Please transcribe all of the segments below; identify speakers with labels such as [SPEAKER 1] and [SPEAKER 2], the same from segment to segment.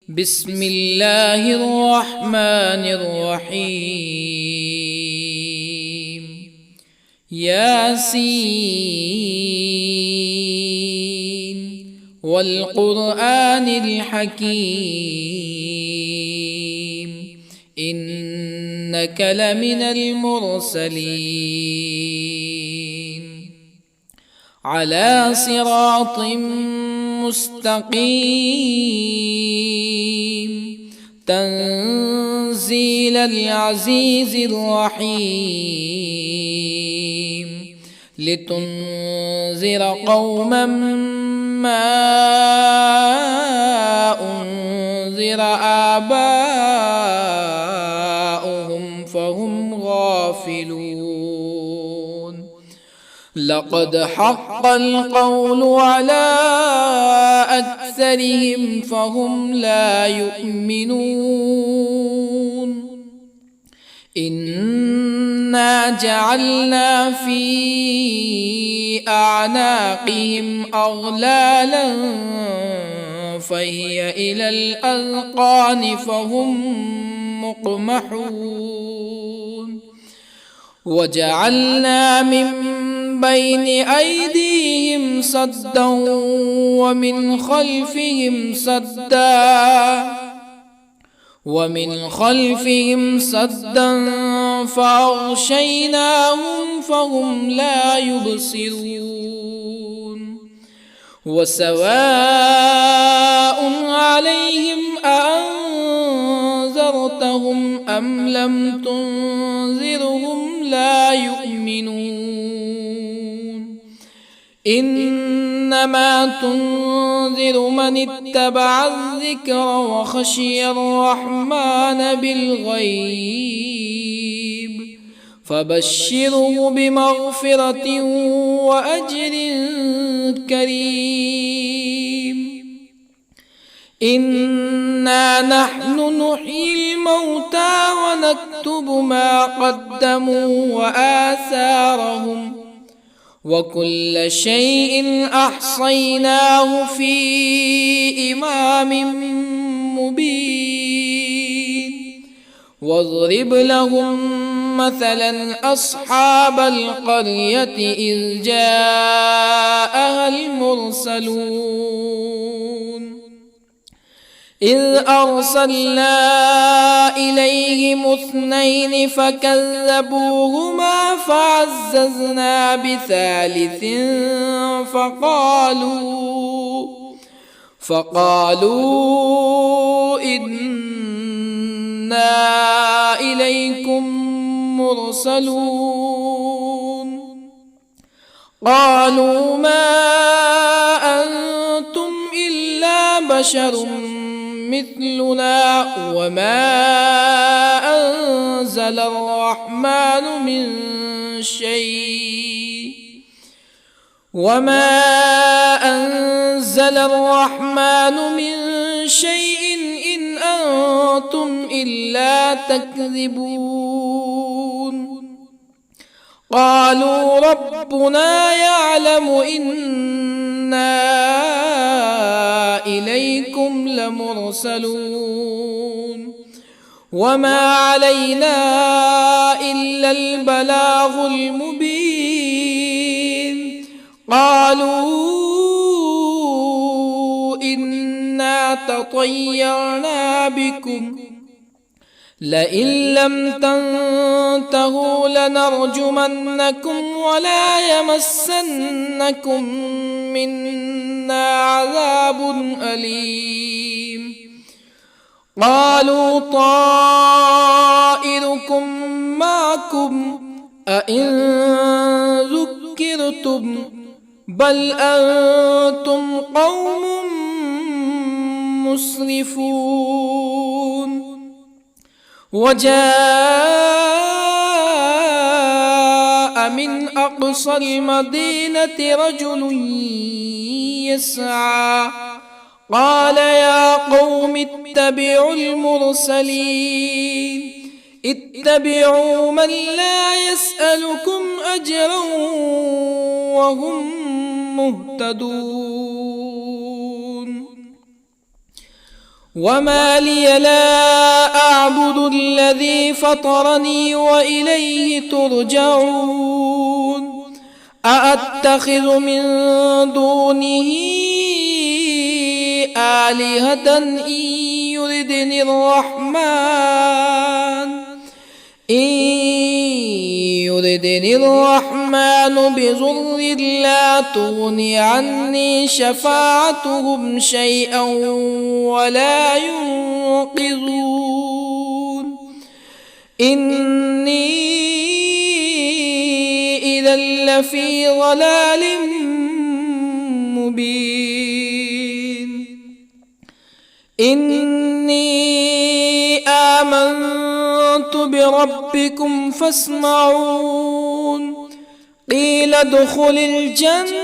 [SPEAKER 1] بسم الله الرحمن الرحيم. ياسين والقرآن الحكيم إنك لمن المرسلين على صراط مستقيم تنزيل العزيز الرحيم لتنذر قوما ما أنذر آباؤهم فهم غافلون. لقد حق القول على أكثرهم فهم لا يؤمنون. إنا جعلنا في أعناقهم أغلالا فهي إلى الأذقان فهم مقمحون. وجعلنا من بين أيديهم سدا ومن خلفهم سدا فأغشيناهم فهم لا يبصرون. وسواء عليهم أأنذرتهم أم لم تنذرهم لا يؤمنون. إنما تنذر من اتبع الذكر وخشي الرحمن بالغيب فبشره بمغفرة وأجر كريم. إنا نحن نحيي الموتى ونكتب ما قدموا وآثارهم وكل شيء أحصيناه في إمام مبين. واضرب لهم مثلا أصحاب القرية إذ جاءها المرسلون إذ أرسلنا إليهم اثنين فكذبوهما فعززنا بثالث فقالوا إنا إليكم مرسلون. قالوا ما أنتم إلا بشر مثلنا وما أنزل الرحمن من شيء إن أنتم إلا تكذبون. قالوا ربنا يعلم إنا إليكم لمرسلون وما علينا إلا البلاغ المبين. قالوا إنا تطيرنا بكم لئن لم تنتهوا لنرجمنكم ولا يمسنكم منا عذاب أليم. قالوا طائركم معكم أئن ذكرتم بل أنتم قوم مسرفون. وجاء من أقصى المدينة رجل يسعى قال يا قوم اتبعوا المرسلين اتبعوا من لا يسألكم أجرا وهم مهتدون. وما لي لا أعبد الذي فطرني وإليه ترجعون أأتخذ من دونه آلهة يردني الرحمن بضر لا تغن عني شفاعتهم شيئا ولا ينقذون إني إذا لفي ضلال مبين إني آمنت بربكم فاسمعون قيل ادخل الجنة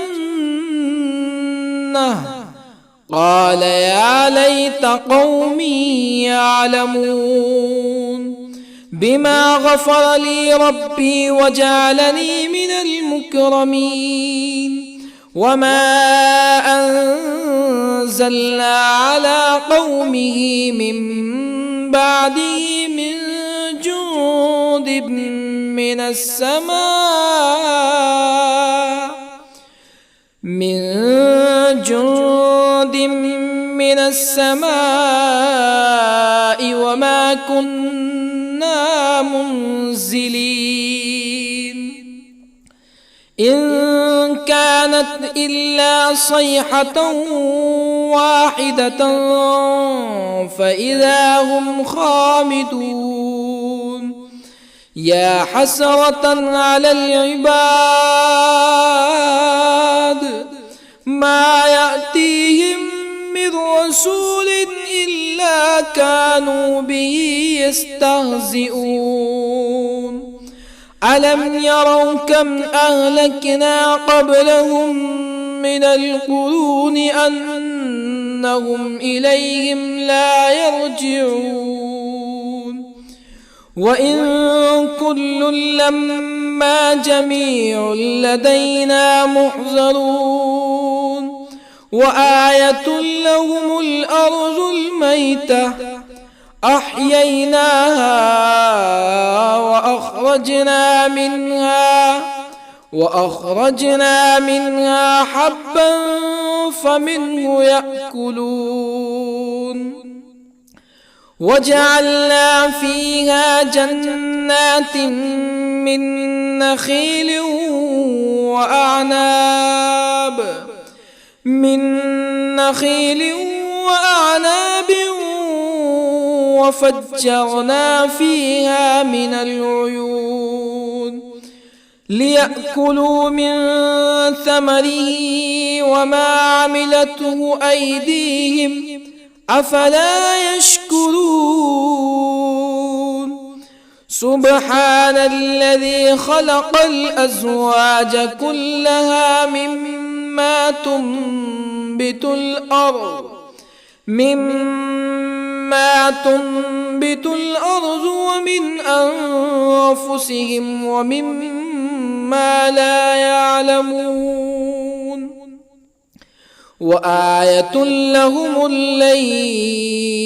[SPEAKER 1] قال يا ليت قومي يعلمون بما غفر لي ربي وجعلني من المكرمين وما أنزلنا على قومه من بعده من جند من السماء وما كنا منزلين إن كانت إلا صيحة واحدة فإذا هم خامدون يا حسرة على العباد ما يأتيهم من رسول إلا كانوا به يستهزئون ألم يروا كم أهلكنا قبلهم من القرون أنهم إليهم لا يرجعون وإن كل لما جميع لدينا محضرون وآية لهم الأرض الميتة أحييناها وأخرجنا منها حبا فمنه يأكلون وجعلنا فيها جنات من نخيل وأعناب وفجرنا فيها من العيون ليأكلوا من ثمره وما عملته أيديهم أفلا يشكرون سبحان الذي خلق الأزواج كلها مما تنبت الأرض ومن أنفسهم ومما لا يعلمون وآية لهم الليل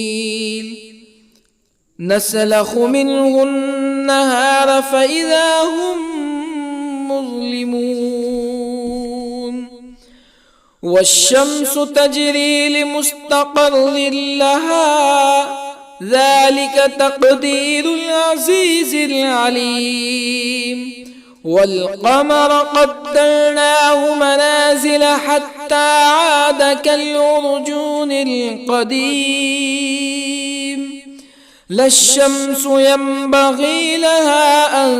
[SPEAKER 1] نسلخ منه النهار فإذا هم مظلمون والشمس تجري لمستقر لها ذلك تقدير العزيز العليم والقمر قدرناه منازل حتى عاد كالعرجون القديم لا الشمس ينبغي لها أن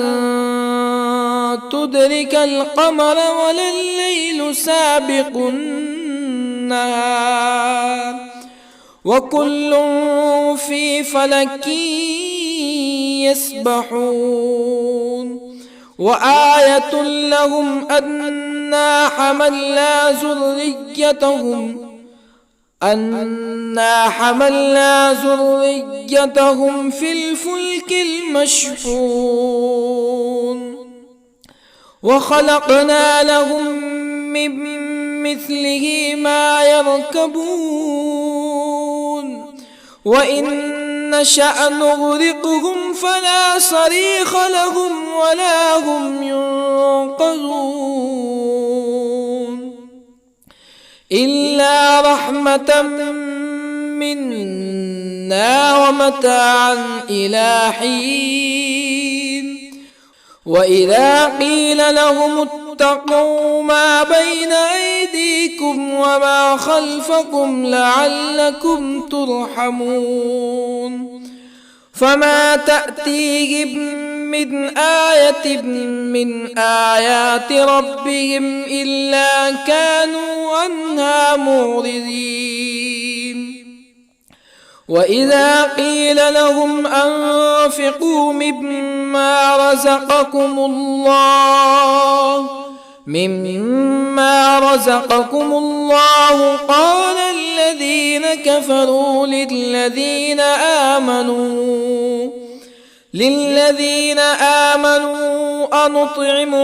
[SPEAKER 1] تدرك القمر ولا الليل سابق النهار وكل في فلك يسبحون وآية لهم أنا حملنا ذريتهم في الفلك المشحون وخلقنا لهم من مثله ما يركبون وإن نشأ نغرقهم فلا صريخ لهم ولا هم ينقذون إلا رحمة منا ومتاعا إلى حين وإذا قيل لهم اتقوا ما بين أيديكم وما خلفكم لعلكم ترحمون فما تأتيهم من آية من آيات ربهم إلا كانوا عنها معرضين وإذا قيل لهم أنفقوا مما رزقكم الله قال الذين كفروا للذين آمنوا أنطعم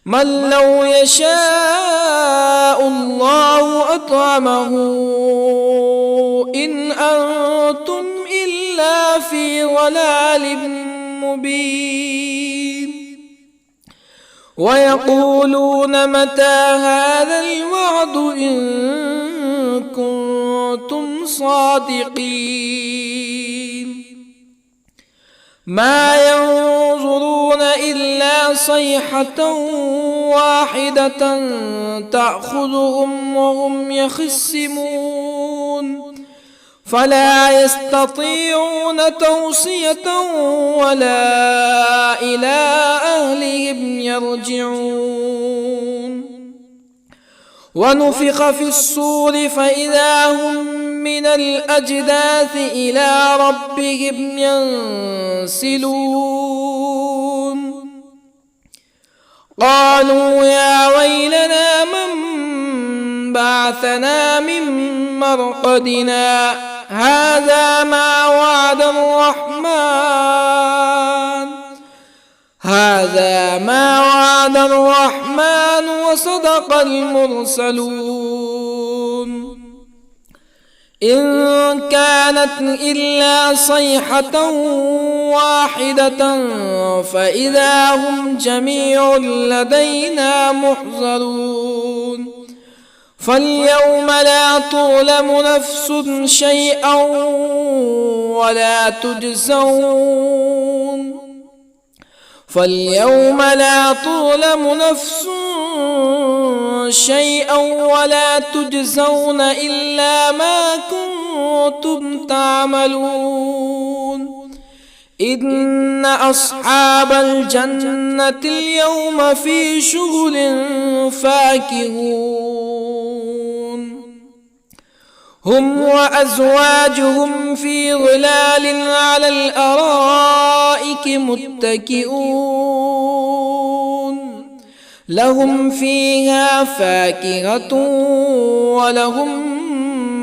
[SPEAKER 1] من لو يشاء الله أطعمه إن أنتم إلا في ضلال مبين ويقولون متى هذا الوعد إن كنتم صادقين ما ينظرون إلا صيحة واحدة تأخذهم وهم يخصمون فلا يستطيعون توصية ولا إلى أهلهم يرجعون ونفخ في الصور فإذا هم من الأجداث إلى ربهم ينسلون قالوا يا ويلنا من بعثنا من مرقدنا هذا ما وعد الرحمن وصدق المرسلون إن كانت إلا صيحة واحدة فإذا هم جميع لدينا محضرون فاليوم لا تظلم نفس شيئا ولا تجزون إلا ما كنتم تعملون إن أصحاب الجنة اليوم في شغل فاكهون هم وأزواجهم في ظلال على الأرائك متكئون لهم فيها فاكهة ولهم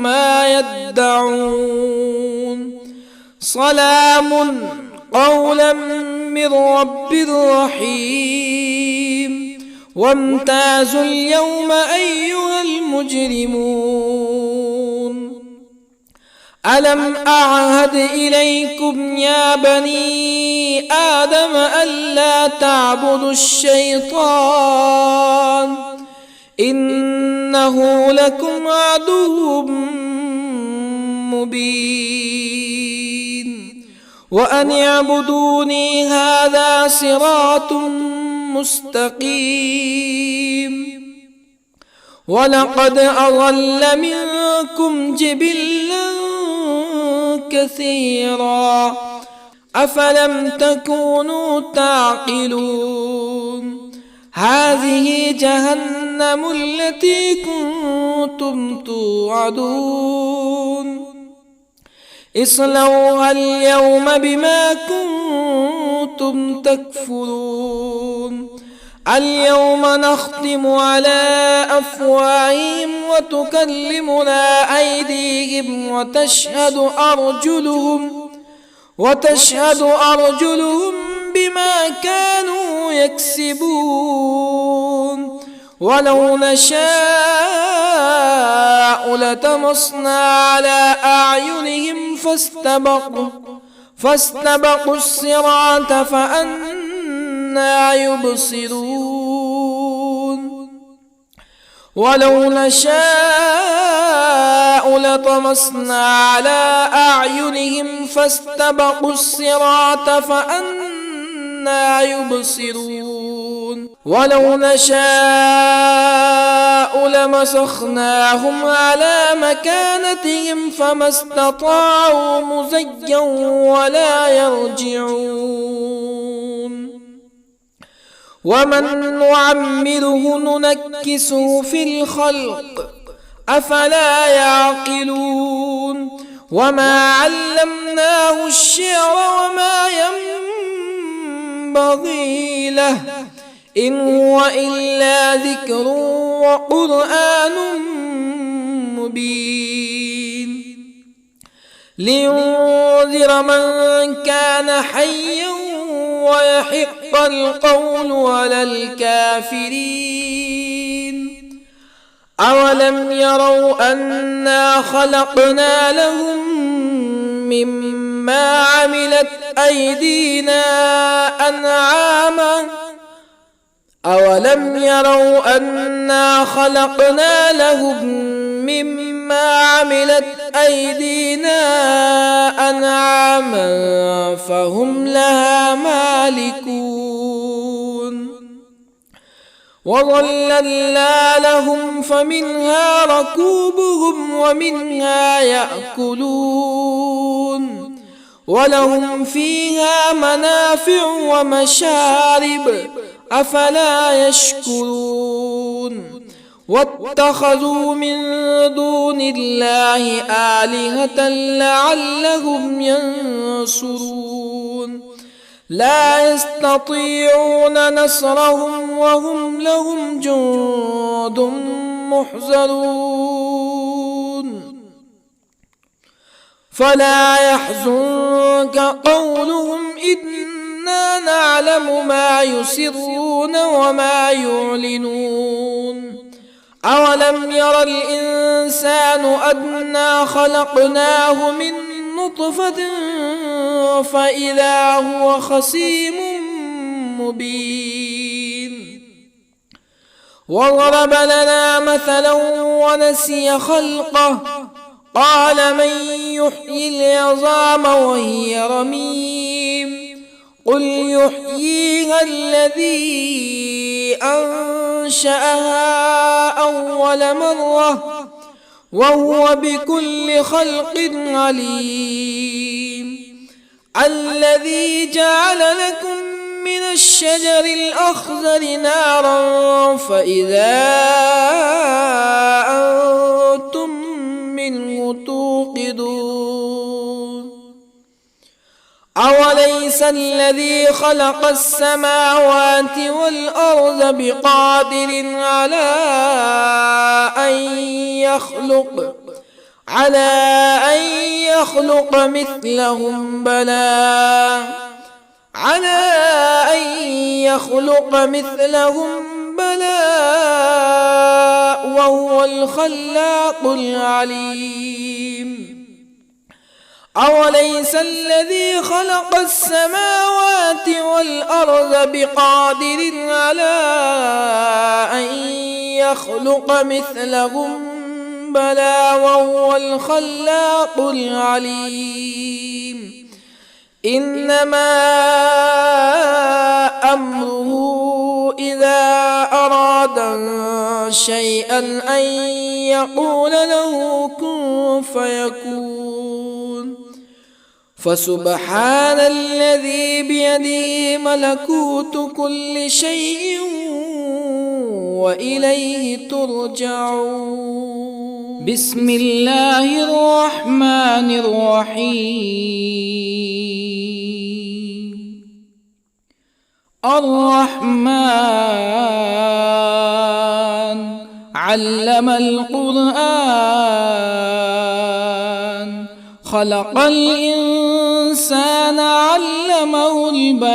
[SPEAKER 1] ما يدعون سلام قولا من رب رحيم وامتازوا اليوم أيها المجرمون ألم أعهد إليكم يا بني آدم ألا تعبدوا الشيطان إنه لكم عدو مبين وأن اعبدوني هذا صراط مستقيم ولقد أضل منكم جبلا كثيرا أفلم تكونوا تعقلون هذه جهنم التي كنتم توعدون اصلوها اليوم بما كنتم تكفرون اليوم نختم على أفواههم وتكلمنا أيديهم وتشهد أرجلهم بما كانوا يكسبون ولو نشاء لطمسنا على أعينهم فاستبقوا الصراط فأنى يبصرون ولو نشاء لطمسنا على أعينهم فاستبقوا الصراط فأنى يبصرون ولو نشاء لمسخناهم على مكانتهم فما استطاعوا مزيا ولا يرجعون ومن نعمره ننكسه في الخلق أفلا يعقلون وما علمناه الشعر وما ينبغي له إن هو إلا ذكر وقرآن مبين لينذر من كان حيا ويحق القول على الكافرين أولم يروا أنا خلقنا لهم مما عملت أيدينا أنعاما أولم يروا أنا خلقنا لهم مما عملت أيدينا أنعاما فهم لها مالكون وظللنا لهم فمنها ركوبهم ومنها يأكلون ولهم فيها منافع ومشارب أفلا يشكرون واتخذوا من دون الله آلهة لعلهم ينصرون لا يستطيعون نصرهم وهم لهم جند محضرون فلا يحزنك قولهم إنا نعلم ما يسرون وما يعلنون أولم ير الإنسان أنا خلقناه من نطفة فإذا هو خصيم مبين وضرب لنا مثلا ونسي خلقه قال من يحيي العظام وهي رميم قل يحييها الذي أنشأها أول مرة وهو بكل خلق عليم الذي جعل لكم من الشجر الأخضر نارا فإذا أنتم منه توقدون أوليس الذي خلق السماوات والأرض بقادر على أن يخلق مثلهم بلى وهو الخلاق العليم أوليس الذي خلق السماوات والأرض بقادر على أن يخلق مثلهم بلى وهو الخلاق العليم إنما أمره إذا أراد شيئا أن يقول له كن فيكون فسبحان الذي بيده ملكوت كل شيء وإليه ترجعون بسم الله الرحمن الرحيم الرحمن علم القرآن خلق الإنسان الإنسان علمه البيان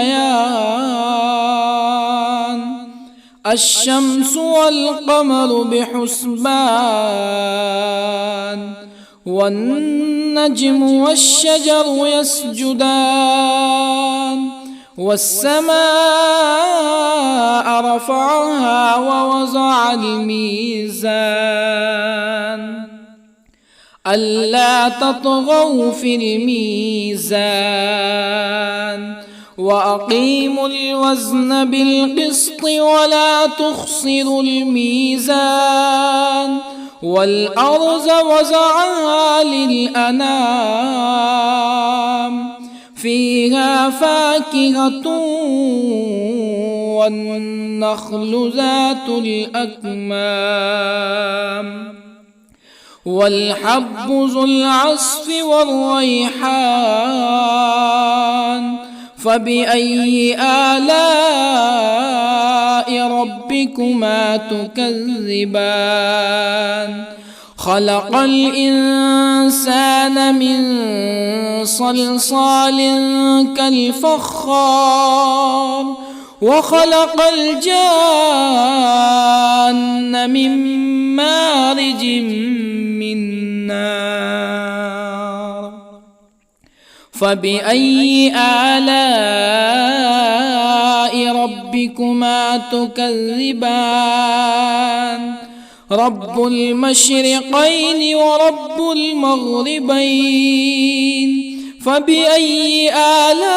[SPEAKER 1] الشمس والقمر بحسبان والنجم والشجر يسجدان والسماء رفعها ووضع الميزان ألا تطغوا في الميزان وأقيموا الوزن بالقسط ولا تخسروا الميزان والأرض وضعها للأنام فيها فاكهة والنخل ذات الأكمام والحب ذو العصف والريحان فبأي آلاء ربكما تكذبان خلق الإنسان من صلصال كالفخار وخلق الجان من مارج من نار فبأي آلاء ربكما تكذبان رب المشرقين ورب المغربين فبأي آلاء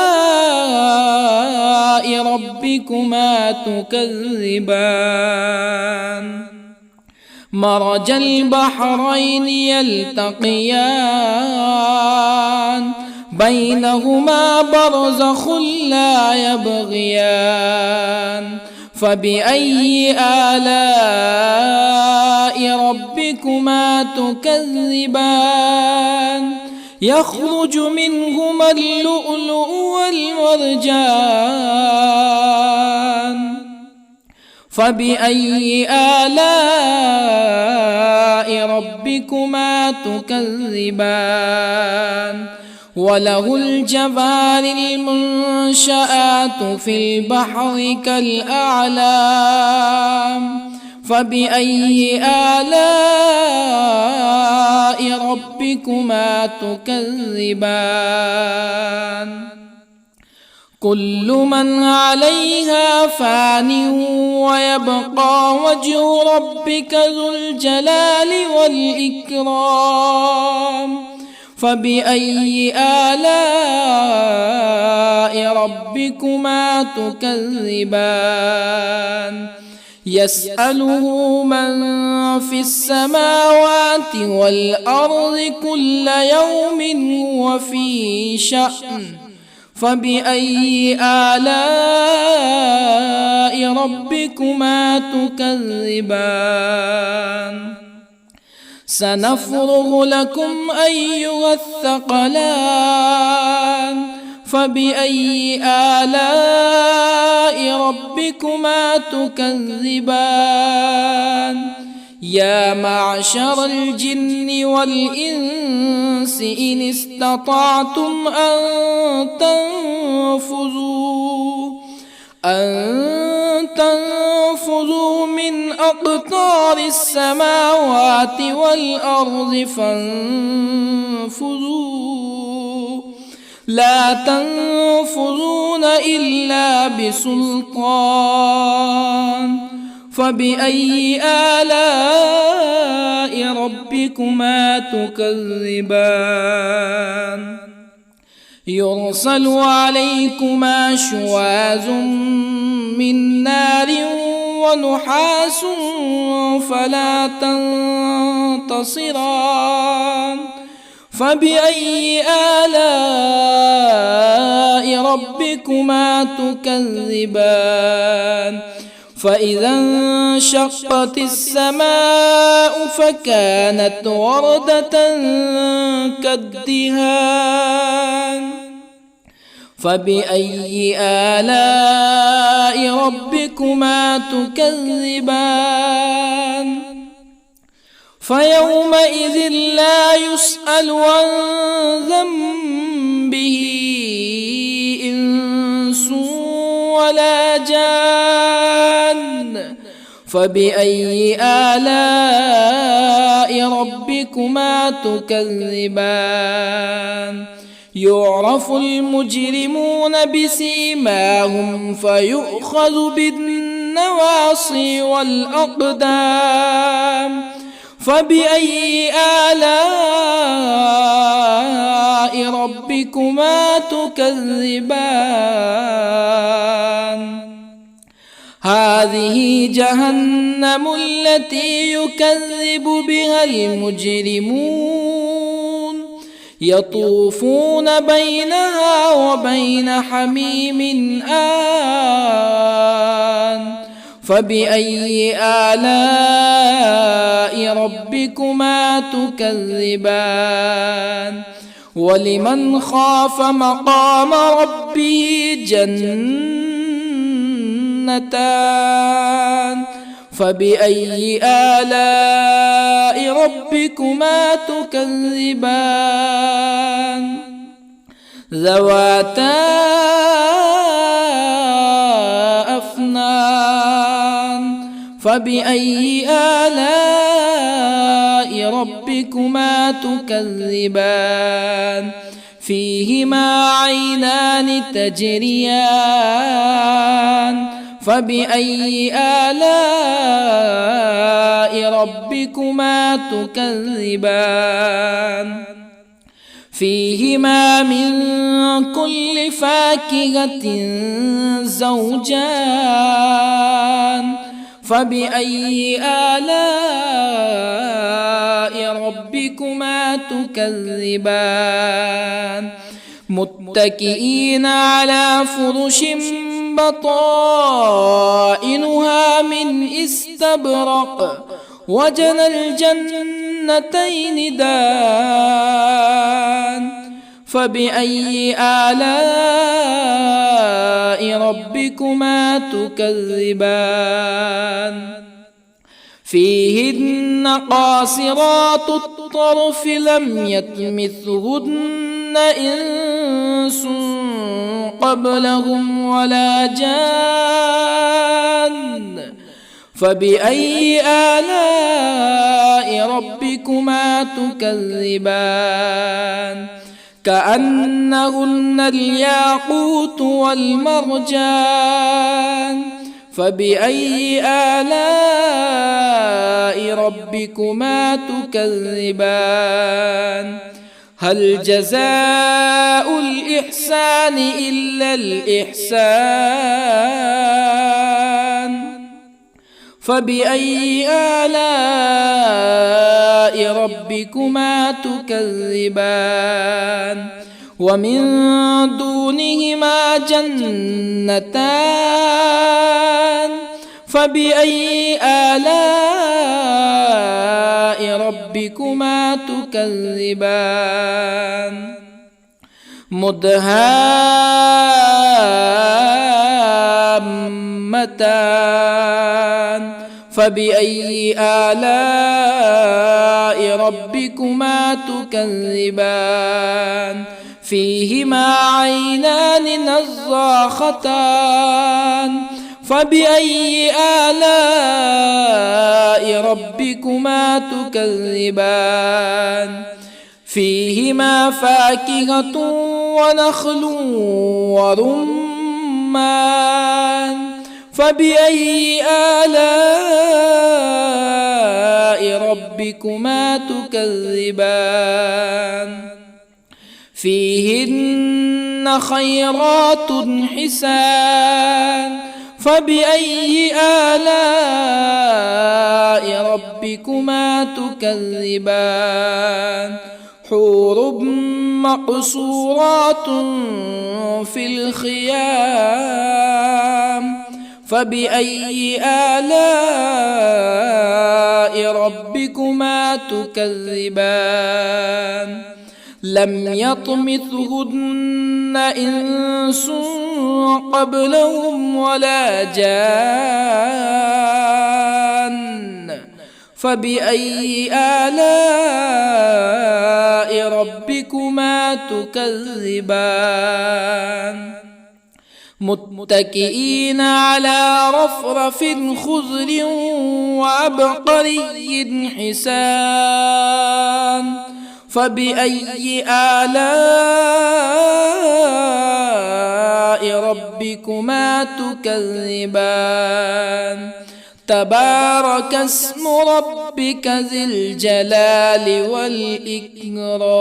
[SPEAKER 1] ربكما تكذبان مرج البحرين يلتقيان بينهما برزخ لا يبغيان فبأي آلاء ربكما تكذبان يخرج منهما اللؤلؤ والمرجان فبأي آلاء ربكما تكذبان وله الجوار المنشآت في البحر كالأعلام فبأي آلاء ربكما تكذبان كل من عليها فان ويبقى وجه ربك ذو الجلال والإكرام فبأي آلاء ربكما تكذبان يسأله من في السماوات والأرض كل يوم هو في شأن فبأي آلاء ربكما تكذبان سنفرغ لكم أيها الثقلان فبأي آلاء ربكما تكذبان يا معشر الجن والإنس إن استطعتم أن تنفذوا من أقطار السماوات والأرض فانفذوا لا تنفذون إلا بسلطان فبأي آلاء ربكما تكذبان يرسل عليكما شواظ من نار ونحاس فلا تنتصران فبأي آلاء ربكما تكذبان فإذا انشقت السماء فكانت وردة كالدهان فبأي آلاء ربكما تكذبان فيومئذ لا يسأل عن ذنبه به إنس ولا جان فبأي آلاء ربكما تكذبان يعرف المجرمون بسيماهم فيؤخذ بالنواصي والأقدام فبأي آلاء ربكما تكذبان هذه جهنم التي يكذب بها المجرمون يطوفون بينها وبين حميم آن فبأي آلاء ربكما تكذبان ولمن خاف مقام ربه جنتان فبأي آلاء ربكما تكذبان ذواتا أفنان فبأي آلاء ربكما تكذبان فيهما عينان تجريان فبأي آلاء ربكما تكذبان فيهما من كل فاكهة زوجان فبأي آلاء ربكما تكذبان متكئين على فرش بطائنها من استبرق وجنى الجنتين دان فبأي آلاء ربكما تكذبان فيهن قاصرات الطرف لم يطمثهن إنس قبلهم ولا جان فبأي آلاء ربكما تكذبان كأنهن الياقوت والمرجان فبأي آلاء ربكما تكذبان هل جزاء الإحسان إلا الإحسان فبأي آلاء ربكما تكذبان ومن دونهما جنتان فبأي آلاء ربكما تكذبان مدهامتان فبأي آلاء ربكما تكذبان فيهما عينان نضاختان فبأي آلاء ربكما تكذبان فيهما فاكهة ونخل ورمان فبأي آلاء ربكما تكذبان فيهن خيرات حسان فبأي آلاء ربكما تكذبان حور مقصورات في الخيام فبأي آلاء ربكما تكذبان لم يطمثهن إنس قبلهم ولا جان فبأي آلاء ربكما تكذبان متكئين على رفرف خضر وعبقري حسان فبأي آلاء ربكما تكذبان تبارك اسم ربك ذي الجلال والإكرام.